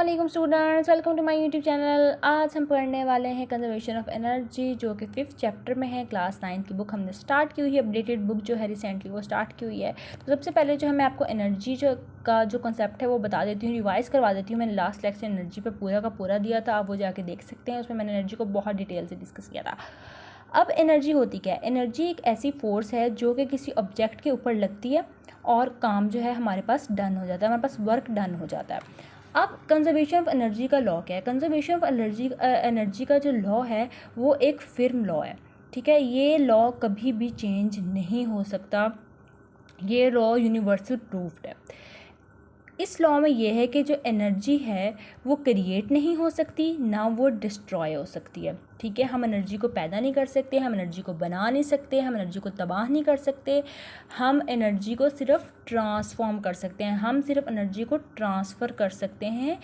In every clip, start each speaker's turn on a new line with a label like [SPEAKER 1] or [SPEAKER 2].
[SPEAKER 1] अस्सलाम students, welcome to my YouTube channel. आज हम पढ़ने वाले हैं कंजर्वेशन ऑफ एनर्जी, जो कि 5th चैप्टर में है। क्लास 9 की बुक हमने स्टार्ट की हुई है। अपडेटेड बुक जो है रिसेंटली वो स्टार्ट की हुई है। तो सबसे पहले जो है मैं आपको एनर्जी का जो कंसेप्ट है वो बता देती हूँ, रिवाइज करवा देती हूँ। मैंने लास्ट लेक्चर एनर्जी पर पूरा का पूरा दिया था, आप वो जाके देख सकते हैं। उसमें मैंने एनर्जी को बहुत डिटेल से डिस्कस किया था। अब एनर्जी होती क्या है? एनर्जी एक ऐसी फोर्स है जो कि किसी ऑब्जेक्ट के ऊपर लगती है और काम जो है हमारे पास डन हो जाता है, हमारे पास वर्क डन हो जाता है। अब कंजर्वेशन ऑफ एनर्जी का लॉ क्या है? कंजर्वेशन ऑफ एनर्जी का जो लॉ है वो एक फिर्म लॉ है, ठीक है। ये लॉ कभी भी चेंज नहीं हो सकता। ये लॉ यूनिवर्सल प्रूफ्ड है। इस लॉ में ये है कि जो एनर्जी है वो क्रिएट नहीं हो सकती, ना वो डिस्ट्रॉय हो सकती है, ठीक है। हम एनर्जी को पैदा नहीं कर सकते, हम एनर्जी को बना नहीं सकते, हम एनर्जी को तबाह नहीं कर सकते। हम एनर्जी को सिर्फ ट्रांसफॉर्म कर सकते हैं, हम सिर्फ एनर्जी को ट्रांसफ़र कर सकते हैं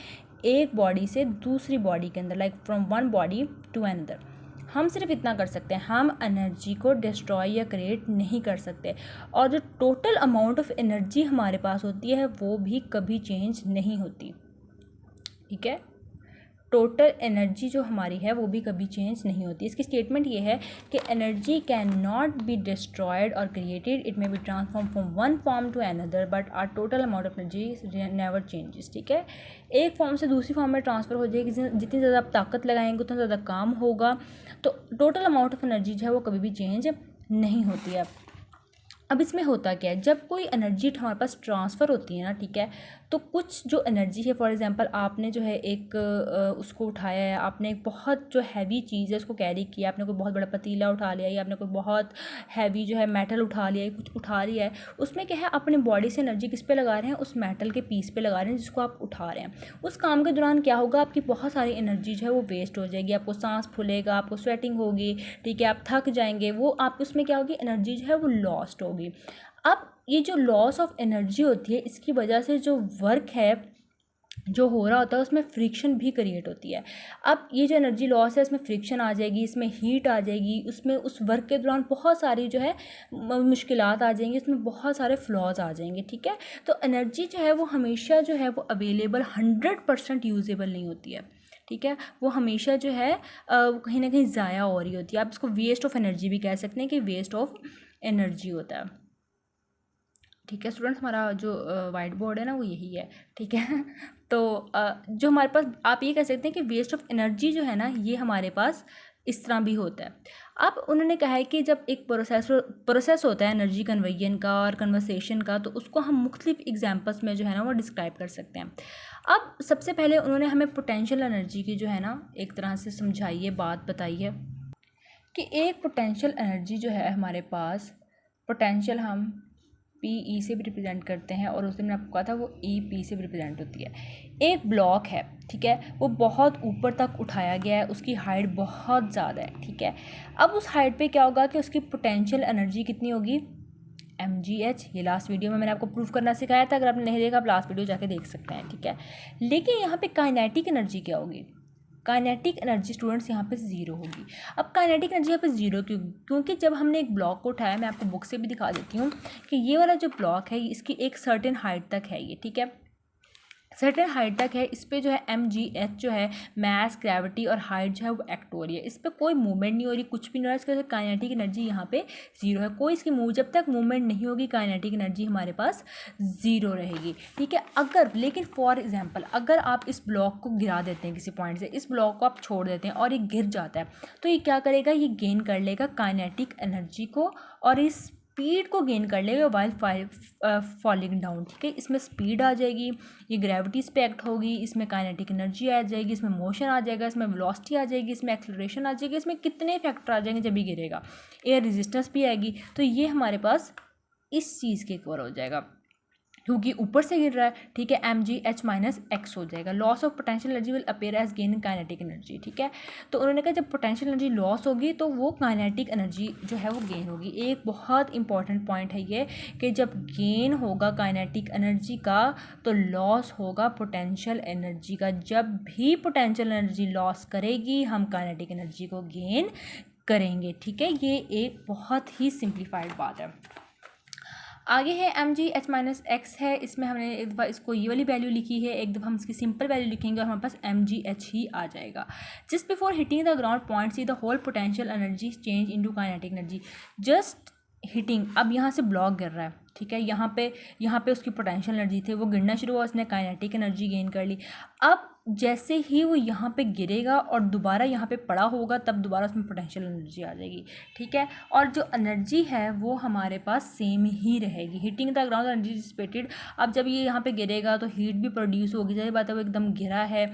[SPEAKER 1] एक बॉडी से दूसरी बॉडी के अंदर, like from one body to another. हम सिर्फ इतना कर सकते हैं, हम एनर्जी को डिस्ट्रॉय या क्रिएट नहीं कर सकते। और जो टोटल अमाउंट ऑफ एनर्जी हमारे पास होती है वो भी कभी चेंज नहीं होती, ठीक है। टोटल एनर्जी जो हमारी है वो भी कभी चेंज नहीं होती। इसकी स्टेटमेंट ये है कि energy can not be destroyed और created, it may be transform from one form to another, but our total amount of energy never changes, ठीक है। एक फॉर्म से दूसरी फॉर्म में ट्रांसफ़र हो जाएगी, जितनी ज़्यादा आप ताकत लगाएंगे उतना ज़्यादा काम होगा। तो टोटल अमाउंट ऑफ एनर्जी जो है वो कभी भी चेंज नहीं होती है। अब इसमें होता क्या है, जब कोई एनर्जी हमारे पास ट्रांसफ़र होती है ना, ठीक है, तो कुछ जो एनर्जी है, फॉर एग्जांपल आपने जो है एक उसको उठाया है, आपने एक बहुत जो हैवी चीज़ है उसको कैरी किया, आपने कोई बहुत बड़ा पतीला उठा लिया या आपने कोई बहुत हैवी जो है मेटल उठा लिया, कुछ उठा लिया है, उसमें क्या है, अपने बॉडी से एनर्जी किस पे लगा रहे हैं? उस मेटल के पीस पे लगा रहे हैं जिसको आप उठा रहे हैं। उस काम के दौरान क्या होगा, आपकी बहुत सारी एनर्जी जो है वो वेस्ट हो जाएगी, आपको सांस फूलेगा, आपको स्वेटिंग होगी, ठीक है, आप थक जाएंगे, वो आप उसमें क्या होगी, एनर्जी जो है वो लॉस्ट होगी। अब ये जो लॉस ऑफ एनर्जी होती है, इसकी वजह से जो वर्क है जो हो रहा होता है उसमें फ्रिक्शन भी क्रिएट होती है। अब ये जो एनर्जी लॉस है इसमें फ्रिक्शन आ जाएगी, इसमें हीट आ जाएगी, उसमें उस वर्क के दौरान बहुत सारी जो है मुश्किलात आ जाएंगी, उसमें बहुत सारे फ्लॉज आ जाएंगे, ठीक है। तो एनर्जी जो है वो हमेशा जो है वो अवेलेबल 100% यूजेबल नहीं होती है, ठीक है। वो हमेशा जो है कहीं ना कहीं ज़ाया हो रही होती है। आप इसको वेस्ट ऑफ एनर्जी भी कह सकते हैं कि वेस्ट ऑफ एनर्जी होता है, ठीक है। स्टूडेंट्स, हमारा जो वाइट बोर्ड है ना वो यही है, ठीक है। तो जो हमारे पास, आप ये कह सकते हैं कि वेस्ट ऑफ एनर्जी जो है ना ये हमारे पास इस तरह भी होता है। अब उन्होंने कहा है कि जब एक प्रोसेस होता है एनर्जी कन्वर्जन का और कन्वर्सेशन का, तो उसको हम मुख्तलिफ एग्जांपल्स में जो है ना वो डिस्क्राइब कर सकते हैं। अब सबसे पहले उन्होंने हमें पोटेंशियल एनर्जी की जो है ना एक तरह से समझाई है, बात बताई है कि एक पोटेंशियल एनर्जी जो है हमारे पास, पोटेंशियल हम पी से भी रिप्रेजेंट करते हैं और उस दिन मैंने आपको कहा था वो पी से भी रिप्रेजेंट होती है। एक ब्लॉक है, ठीक है, वो बहुत ऊपर तक उठाया गया है, उसकी हाइट बहुत ज़्यादा है, ठीक है। अब उस हाइट पे क्या होगा कि उसकी पोटेंशियल एनर्जी कितनी होगी? mgh। ये लास्ट वीडियो में मैंने आपको प्रूफ करना सिखाया था, अगर आपने नहीं देखा आप लास्ट वीडियो जाके देख सकते हैं, ठीक है। लेकिन यहाँ पे काइनेटिक एनर्जी क्या होगी? काइनेटिक एनर्जी स्टूडेंट्स यहाँ पे ज़ीरो होगी। अब काइनेटिक एनर्जी यहाँ पे ज़ीरो क्यों? क्योंकि जब हमने एक ब्लॉक को उठाया, मैं आपको बुक से भी दिखा देती हूँ कि ये वाला जो ब्लॉक है इसकी एक सर्टेन हाइट तक है ये, ठीक है, सर्टेन हाइट तक है। इस पर जो है mgh जो है मैस, ग्रेविटी और हाइट जो है वो एक्ट हो रही है, इस पर कोई मूवमेंट नहीं हो रही, कुछ भी नहीं हो रहा है। इसके वजह से काइनेटिक एनर्जी यहाँ पे ज़ीरो है, कोई इसकी जब तक मूवमेंट नहीं होगी काइनेटिक एनर्जी हमारे पास ज़ीरो रहेगी, ठीक है। अगर, लेकिन फॉर एग्जांपल अगर आप इस ब्लॉक को गिरा देते हैं किसी पॉइंट से, इस ब्लॉक को आप छोड़ देते हैं और ये गिर जाता है, तो ये क्या करेगा, ये गेन कर लेगा काइनेटिक एनर्जी को और इस स्पीड को गेन कर लेगा वाइल फॉलिंग डाउन, ठीक है। इसमें स्पीड आ जाएगी, ये ग्रेविटी पे एक्ट होगी, इसमें काइनेटिक एनर्जी आ जाएगी, इसमें मोशन आ जाएगा, इसमें वेलोसिटी आ जाएगी, इसमें एक्सेलरेशन आ जाएगी, इसमें कितने फैक्टर आ जाएंगे जब भी गिरेगा, एयर रेजिस्टेंस भी आएगी। तो ये हमारे पास इस चीज़ के कवर हो जाएगा क्योंकि ऊपर से गिर रहा है, ठीक है। mgh माइनस एक्स हो जाएगा। Loss of potential energy will appear as gain in kinetic energy, ठीक है। तो उन्होंने कहा जब पोटेंशियल एनर्जी लॉस होगी तो वो काइनेटिक एनर्जी जो है वो गेन होगी। एक बहुत इंपॉर्टेंट पॉइंट है ये कि जब गेन होगा काइनेटिक एनर्जी का तो लॉस होगा पोटेंशियल एनर्जी का। जब भी पोटेंशियल एनर्जी लॉस करेगी हम काइनेटिक एनर्जी को गेन करेंगे, ठीक है। ये एक बहुत ही सिंप्लीफाइड बात है। आगे है mgh-x है, इसमें हमने एक दफ़ा इसको ये वाली वैल्यू लिखी है, एक दफ़ा हम इसकी सिंपल वैल्यू लिखेंगे और हमारे पास mgh ही आ जाएगा। Just before hitting the ground point C the whole potential energy change into kinetic energy. Just hitting, अब यहाँ से ब्लॉक गिर रहा है, ठीक है, यहाँ पे उसकी पोटेंशियल एनर्जी थी, वो गिरना शुरू हुआ, उसने काइनेटिक एनर्जी गेन कर ली। अब जैसे ही वो यहाँ पे गिरेगा और दोबारा यहाँ पे पड़ा होगा, तब दोबारा उसमें पोटेंशियल एनर्जी आ जाएगी, ठीक है। और जो एनर्जी है वो हमारे पास सेम ही रहेगी। Heating the ground energy dissipated, अब जब ये यहाँ पे गिरेगा तो हीट भी प्रोड्यूस होगी, जैसे बात है वो एकदम गिरा है,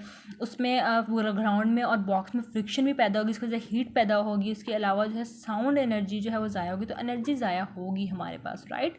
[SPEAKER 1] उसमें ग्राउंड में और बॉक्स में फ्रिक्शन भी पैदा होगी, इसकी वजह से हीट पैदा होगी, इसके अलावा जो है साउंड एनर्जी जो है वो ज़ाया होगी, तो एनर्जी ज़ाया होगी हमारे पास, राइट।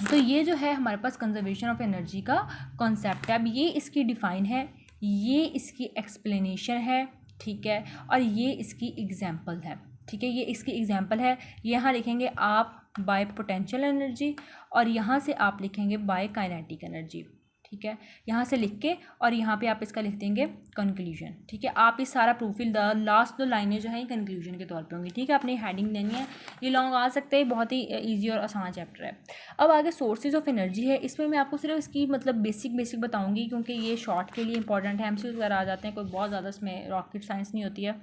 [SPEAKER 1] तो ये जो है हमारे पास कंजर्वेशन ऑफ एनर्जी का कॉन्सेप्ट है। अब ये इसकी डिफ़ाइन है, ये इसकी एक्सप्लेनेशन है, ठीक है, और ये इसकी एग्जांपल है, ठीक है, ये इसकी एग्जांपल है। यहाँ लिखेंगे आप बाय पोटेंशियल एनर्जी और यहाँ से आप लिखेंगे बाय काइनेटिक एनर्जी, ठीक है, यहाँ से लिख के और यहाँ पे आप इसका लिख देंगे कंक्लूजन, ठीक है। आप इस सारा प्रूफ फिल लास्ट 2 लाइनें जो हैं कंक्लूजन के तौर पे होंगी, ठीक है। आपने हेडिंग देनी है, ये लॉन्ग आ सकते हैं, बहुत ही इजी और आसान चैप्टर है। अब आगे सोर्सेज ऑफ एनर्जी है, इसमें मैं आपको सिर्फ इसकी मतलब बेसिक बताऊँगी क्योंकि ये शॉर्ट के लिए इंपॉर्टेंट है, एमसीक्यू वगैरह आ जाते हैं, कोई बहुत ज़्यादा इसमें रॉकेट साइंस नहीं होती है।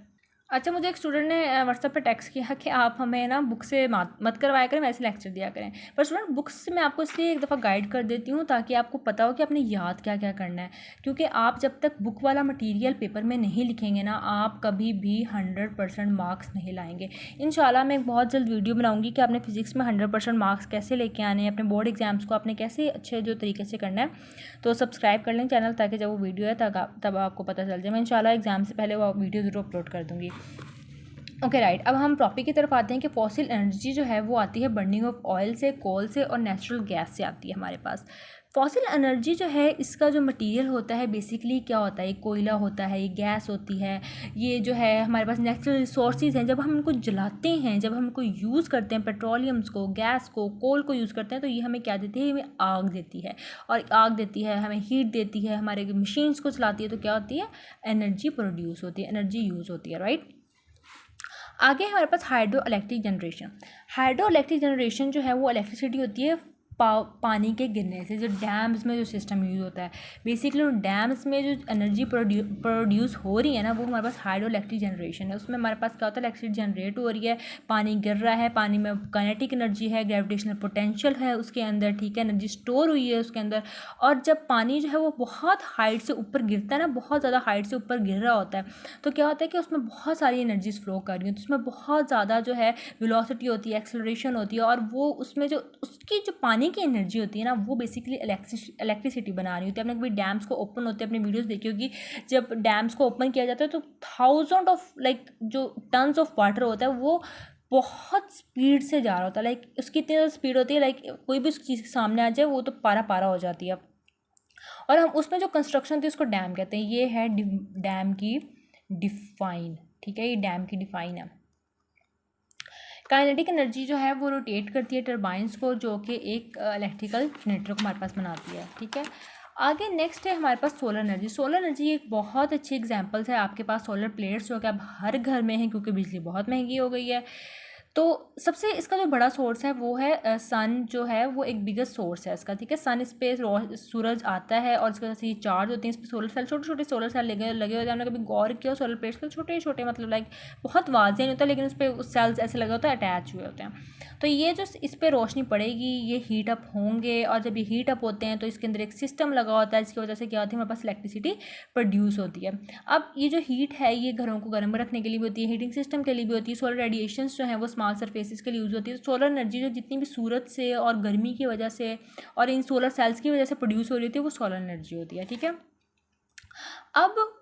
[SPEAKER 1] अच्छा, मुझे एक स्टूडेंट ने व्हाट्सएप पे टेक्स्ट किया कि आप हमें ना बुक से मत करवाया करें, वैसे लेक्चर दिया करें। पर स्टूडेंट, बुक्स से मैं आपको इसलिए एक दफ़ा गाइड कर देती हूँ ताकि आपको पता हो कि आपने याद क्या क्या करना है, क्योंकि आप जब तक बुक वाला मटेरियल पेपर में नहीं लिखेंगे ना, आप कभी भी 100% मार्क्स नहीं लाएंगे। इंशाल्लाह मैं एक बहुत जल्द वीडियो बनाऊँगी कि आपने फिज़िक्स में 100% मार्क्स कैसे लेके आने हैं, अपने बोर्ड एग्जाम्स को आपने कैसे अच्छे जो तरीके से करना है। तो सब्सक्राइब कर लें चैनल, ताकि जब वो वीडियो है तब आपको पता चल जाए। मैं इंशाल्लाह एग्ज़ाम से पहले वो वीडियो ज़रूर अपलोड कर दूँगी। ओके राइट, अब हम टॉपिक की तरफ आते हैं कि फॉसिल एनर्जी जो है वो आती है बर्निंग ऑफ ऑयल से, कोल से और नेचुरल गैस से आती है हमारे पास। फॉसिल एनर्जी जो है इसका जो मटेरियल होता है बेसिकली क्या होता है, ये कोयला होता है, ये गैस होती है, ये जो है हमारे पास नेचुरल रिसोर्सेज हैं। जब हम इनको जलाते हैं, जब हम इनको यूज़ करते हैं, पेट्रोलियम्स को, गैस को, कोल को यूज़ करते हैं, तो ये हमें क्या देती है, हमें आग देती है, और आग देती है हमें हीट देती है, हमारे मशीन्स को चलाती है, तो क्या होती है, एनर्जी प्रोड्यूस होती है, एनर्जी यूज़ होती है, राइट। आगे हमारे पास hydro electric generation. Hydro electric generation जो है वो इलेक्ट्रिसिटी होती है पानी के गिरने से, जो डैम्स में जो सिस्टम यूज़ होता है। बेसिकली डैम्स में जो एनर्जी प्रोड्यूस हो रही है ना, वो हमारे पास हाइड्रो इलेक्ट्रिक जनरेशन है। उसमें हमारे पास क्या होता है, इलेक्ट्रिसिटी जनरेट हो रही है, पानी गिर रहा है, पानी में काइनेटिक एनर्जी है, ग्रेविटेशनल पोटेंशियल है उसके अंदर, ठीक है, एनर्जी स्टोर हुई है उसके अंदर। और जब पानी जो है वो बहुत हाइट से ऊपर गिरता है ना, बहुत ज़्यादा हाइट से ऊपर गिर रहा होता है, तो क्या होता है कि उसमें बहुत सारी एनर्जीज फ्लो कर रही हैं, तो उसमें बहुत ज़्यादा जो है वेलोसिटी होती है, एक्सेलरेशन होती है, और वो उसमें जो उसकी जो पानी की एनर्जी होती है ना, वो बेसिकली इलेक्ट्रिसिटी बना रही होती है। आपने कभी डैम्स को ओपन होते हैं, अपनी वीडियोस देखी होगी, जब डैम्स को ओपन किया जाता है तो थाउजेंड ऑफ जो टन्स ऑफ वाटर होता है वो बहुत स्पीड से जा रहा होता है, उसकी इतनी ज़्यादा स्पीड होती है, कोई भी उस चीज़ के सामने आ जाए वो तो पारा हो जाती है। और हम उसमें जो कंस्ट्रक्शन थी उसको डैम कहते हैं। ये है डैम की डिफाइन, ठीक है, ये डैम की डिफाइन है। काइनेटिक एनर्जी जो है वो रोटेट करती है टरबाइंस को, जो कि एक इलेक्ट्रिकल जनरेटर को हमारे पास बनाती है, ठीक है। आगे नेक्स्ट है हमारे पास सोलर एनर्जी। सोलर एनर्जी एक बहुत अच्छी एग्जांपल्स है, आपके पास सोलर प्लेट्स जो कि अब हर घर में हैं, क्योंकि बिजली बहुत महंगी हो गई है। तो सबसे इसका जो बड़ा सोर्स है वो है सन, जो है वो एक बिगेस्ट सोर्स है इसका, ठीक है। सन, इस पर सूरज आता है और इसके वजह से ये चार्ज होते हैं, इस पर सोलर सेल, छोटे छोटे सोलर सेल लगे होते हैं। हमने कभी गौर किया सोलर प्लेट्स पर, छोटे छोटे, मतलब बहुत वाज़ेह नहीं होता, लेकिन उस पर सेल्स ऐसे लगे होते हैं, अटैच हुए होते हैं। तो ये जो इस पर रोशनी पड़ेगी, ये हीट अप होंगे, और जब ये हीट अप होते हैं तो इसके अंदर एक सिस्टम लगा होता है, जिसकी वजह से क्या होती है, हमारे पास इलेक्ट्रिसिटी प्रोड्यूस होती है। अब ये जो हीट है ये घरों को गर्म रखने के लिए भी होती है, हीटिंग सिस्टम के लिए भी होती है, सोलर रेडिएशंस जो है वो स्मॉल सरफेसेस के लिए यूज़ होती है। सोलर एनर्जी जो जितनी भी सूरज से और गर्मी की वजह से और इन सोलर सेल्स की वजह से प्रोड्यूस हो रही थी, वो सोलर एनर्जी होती है, ठीक है। अब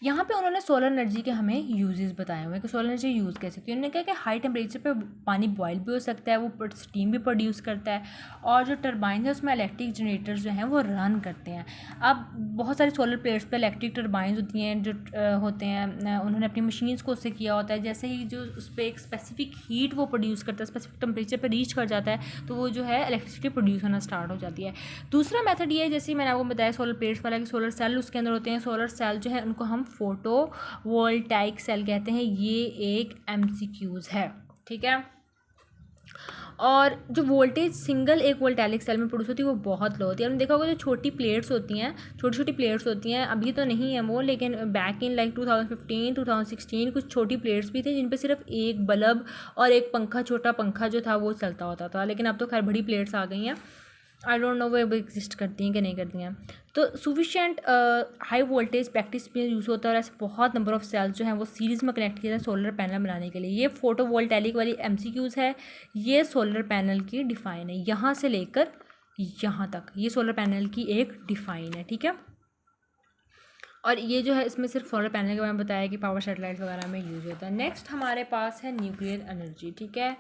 [SPEAKER 1] यहाँ पे उन्होंने सोलर एनर्जी के हमें यूजेस बताए हुए हैं कि सोलर एनर्जी यूज़ कैसे होती है। उन्होंने कहा कि हाई टेम्परेचर पे पानी बॉयल भी हो सकता है, वो स्टीम भी प्रोड्यूस करता है, और जो टरबाइन है उसमें इलेक्ट्रिक जनरेटर्स जो हैं वो रन करते हैं। अब बहुत सारी सोलर प्लेट्स पे इलेक्ट्रिक टरबाइंस होती हैं जो होते हैं, उन्होंने अपनी मशीन्स को उससे किया होता है। जैसे ही जो उस पर एक स्पेसिफिक हीट वो प्रोड्यूस करता है, स्पेसिफिक टेम्परेचर पर रीच कर जाता है, तो वो जो है इलेक्ट्रिसिटी प्रोड्यूस होना स्टार्ट हो जाती है। दूसरा मेथड ये है, जैसे मैंने आपको बताया सोलर प्लेट्स वाला, कि सोलर सेल उसके अंदर होते हैं। सोलर सेल जो है उनको हम फोटो वोल्टाइक सेल कहते हैं। ये एक MCQs है, ठीक है। और जो वोल्टेज सिंगल एक वोल्टेलिक सेल में प्रोड्यूस होती है वो बहुत लो होती है। हमने देखा होगा जो छोटी प्लेट्स होती हैं, छोटी छोटी प्लेट्स होती हैं, अभी तो नहीं है वो, लेकिन बैक इन लाइक 2015 2016 कुछ छोटी प्लेट्स भी थे जिन पे सिर्फ एक बल्ब और एक पंखा, छोटा पंखा जो था वो चलता होता था। लेकिन अब तो खैर बड़ी प्लेट्स आ गई हैं, आई डोंट नो वो अब एग्जिस्ट करती हैं कि नहीं करती हैं। तो सुफिशिएंट हाई वोल्टेज प्रैक्टिस में यूज़ होता है और ऐसे बहुत नंबर ऑफ सेल्स जो हैं वो सीरीज़ में कनेक्ट किए जाते हैं सोलर पैनल बनाने के लिए। ये फोटोवोल्टेइक वाली MCQs है, ये सोलर पैनल की डिफ़ाइन है, यहाँ से लेकर यहाँ तक ये सोलर पैनल की एक डिफ़ाइन है, ठीक है। और ये जो है इसमें सिर्फ सोलर पैनल के बारे में बताया कि पावर सेटेलाइट वगैरह में यूज़ होता है। नेक्स्ट हमारे पास है न्यूक्लियर एनर्जी, ठीक है।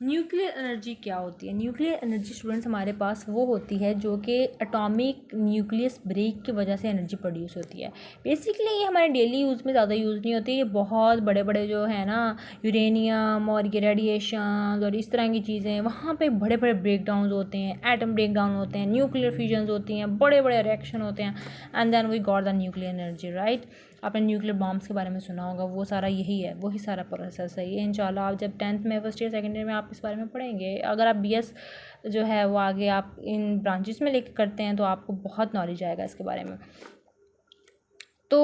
[SPEAKER 1] न्यूक्लियर एनर्जी क्या होती है? न्यूक्लियर एनर्जी स्टूडेंट्स हमारे पास वो होती है जो कि एटॉमिक न्यूक्लियस ब्रेक की वजह से एनर्जी प्रोड्यूस होती है। बेसिकली ये हमारे डेली यूज़ में ज़्यादा यूज़ नहीं होती, ये बहुत बड़े बड़े जो है ना यूरेनियम और ये रेडिएशन और इस तरह की चीज़ें, वहाँ पे बड़े बड़े ब्रेक डाउन होते हैं, एटम ब्रेक डाउन होते हैं, न्यूक्लियर फ्यूजन्स होती हैं, बड़े बड़े रिएक्शन होते हैं, and then we got the nuclear energy, right. आपने न्यूक्लियर बॉम्ब्स के बारे में सुना होगा, वो सारा यही है, वही सारा प्रोसेस है ये। इंशाल्लाह आप जब 10th में, फर्स्ट ईयर सेकेंड ईयर में आप इस बारे में पढ़ेंगे। अगर आप BS जो है वो आगे आप इन ब्रांचेस में लेकर करते हैं तो आपको बहुत नॉलेज आएगा इसके बारे में। तो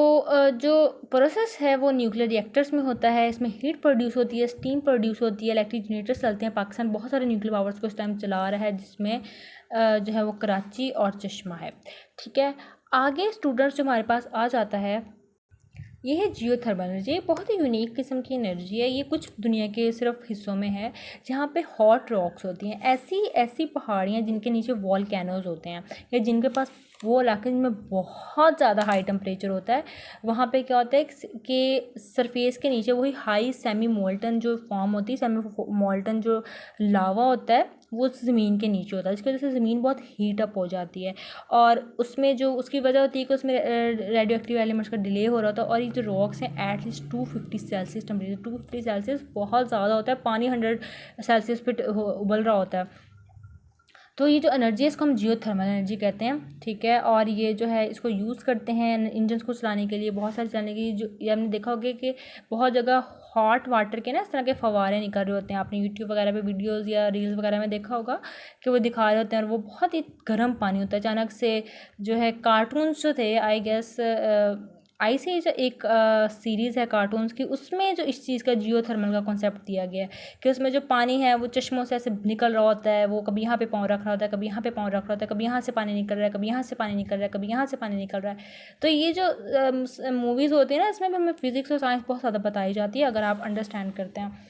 [SPEAKER 1] जो प्रोसेस है वो न्यूक्लियर रिएक्टर्स में होता है। इसमें हीट प्रोड्यूस होती है, स्टीम प्रोड्यूस होती है, इलेक्ट्रिक जनरेटर्स चलते हैं। पाकिस्तान बहुत सारे न्यूक्लियर पावर्स को इस टाइम चला रहा है, जिसमें जो है वो कराची और चश्मा है, ठीक है। आगे स्टूडेंट्स जो हमारे पास आ जाता है, ये है जियोथर्मल एनर्जी। ये बहुत ही यूनिक किस्म की एनर्जी है। ये कुछ दुनिया के सिर्फ हिस्सों में है जहाँ पे हॉट रॉक्स होती हैं, ऐसी ऐसी पहाड़ियाँ जिनके नीचे वॉल्केनोज होते हैं, या जिनके पास वो इलाके जिनमें बहुत ज़्यादा हाई टेम्परेचर होता है। वहाँ पे क्या होता है कि सरफेस के नीचे वही हाई सेमी मोल्टन जो फॉर्म होती है, सेमी मोल्टन जो लावा होता है वो ज़मीन के नीचे होता है, जिसकी वजह से ज़मीन बहुत हीट अप हो जाती है। और उसमें जो उसकी वजह होती है कि उसमें रेडियो एक्टिव एलिमेंट्स का डिले हो रहा था। और ये जो रॉक्स हैं एटलीस्ट 250 सेल्सियस टेम्परेचर, 250 सेल्सियस बहुत ज़्यादा होता है, पानी 100 सेल्सियस पे उबल रहा होता है। तो ये जो एनर्जी है इसको हम जियोथर्मल एनर्जी कहते हैं, ठीक है। और ये जो है इसको यूज़ करते हैं इंजन को चलाने के लिए, बहुत सारे चलाने के लिए। जो ये हमने देखा होगा कि बहुत जगह हॉट वाटर के ना इस तरह के फव्वारे निकल रहे होते हैं। आपने यूट्यूब वगैरह पे वीडियोस या रील्स वगैरह में देखा होगा कि वो दिखा रहे होते हैं, और वो बहुत ही गर्म पानी होता है। अचानक से जो है कार्टून्स जो थे, आई गेस ऐसी जो एक सीरीज़ है कार्टून्स की, उसमें जो इस चीज़ का जियोथर्मल का कॉन्सेप्ट दिया गया है कि उसमें जो पानी है वो चश्मों से ऐसे निकल रहा होता है। वो कभी यहाँ पे पाँव रख रहा होता है, कभी यहाँ पे पाँव रख रहा होता है, कभी यहाँ से पानी निकल रहा है, कभी यहाँ से पानी निकल रहा है, कभी यहाँ से पानी निकल रहा है। तो ये जो मूवीज़ होती है ना, इसमें भी हमें फिज़िक्स और साइंस बहुत ज़्यादा बताई जाती है अगर आप अंडरस्टैंड करते हैं।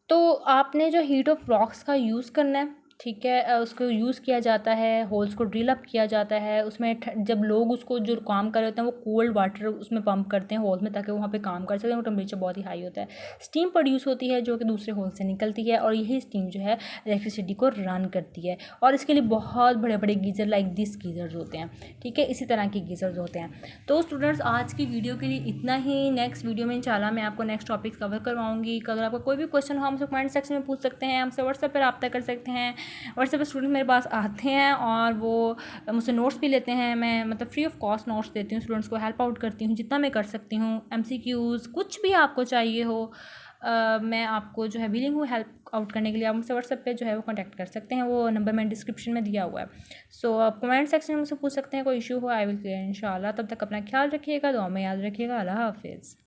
[SPEAKER 1] तो आपने जो हीट ऑफ रॉक्स का यूज़ करना है, ठीक है। उसको यूज़ किया जाता है, होल्स को ड्रिल अप किया जाता है। उसमें जब लोग उसको जो काम कर रहे होते हैं वो कोल्ड वाटर उसमें पंप करते हैं होल्स में, ताकि वहाँ पे काम कर सकें। वो टेम्परेचर बहुत ही हाई होता है। स्टीम प्रोड्यूस होती है जो कि दूसरे होल से निकलती है, और यही स्टीम जो है इलेक्ट्रिसिटी को रन करती है। और इसके लिए बहुत बड़े बड़े गीज़र लाइक दिस गीज़र्स होते हैं, ठीक है, इसी तरह के गीज़र्स होते हैं। तो स्टूडेंट्स आज की वीडियो के लिए इतना ही। नेक्स्ट वीडियो में इंशाल्लाह मैं आपको नेक्स्ट टॉपिक्स कवर करवाऊंगी। अगर आपका कोई भी क्वेश्चन हो हमसे कमेंट सेक्शन में पूछ सकते हैं, हमसे व्हाट्सएप पर रब्ता कर सकते हैं। व्हाट्सएप पर स्टूडेंट मेरे पास आते हैं और वो मुझसे नोट्स भी लेते हैं। मैं मतलब फ्री ऑफ कॉस्ट नोट्स देती हूँ, स्टूडेंट्स को हेल्प आउट करती हूँ जितना मैं कर सकती हूँ। MCQs कुछ भी आपको चाहिए हो, मैं आपको जो है विलिंग हूँ हेल्प आउट करने के लिए। आप मुझसे व्हाट्सएप पे जो है वो कांटेक्ट कर सकते हैं, वो नंबर मैंने डिस्क्रिप्शन में दिया हुआ है। सो आप कमेंट सेक्शन में मुझसे पूछ सकते हैं, कोई इशू हो आई विल क्लियर इंशाल्लाह। तब तक अपना ख्याल रखिएगा, दुआ में याद रखिएगा। अल्लाह हाफिज़।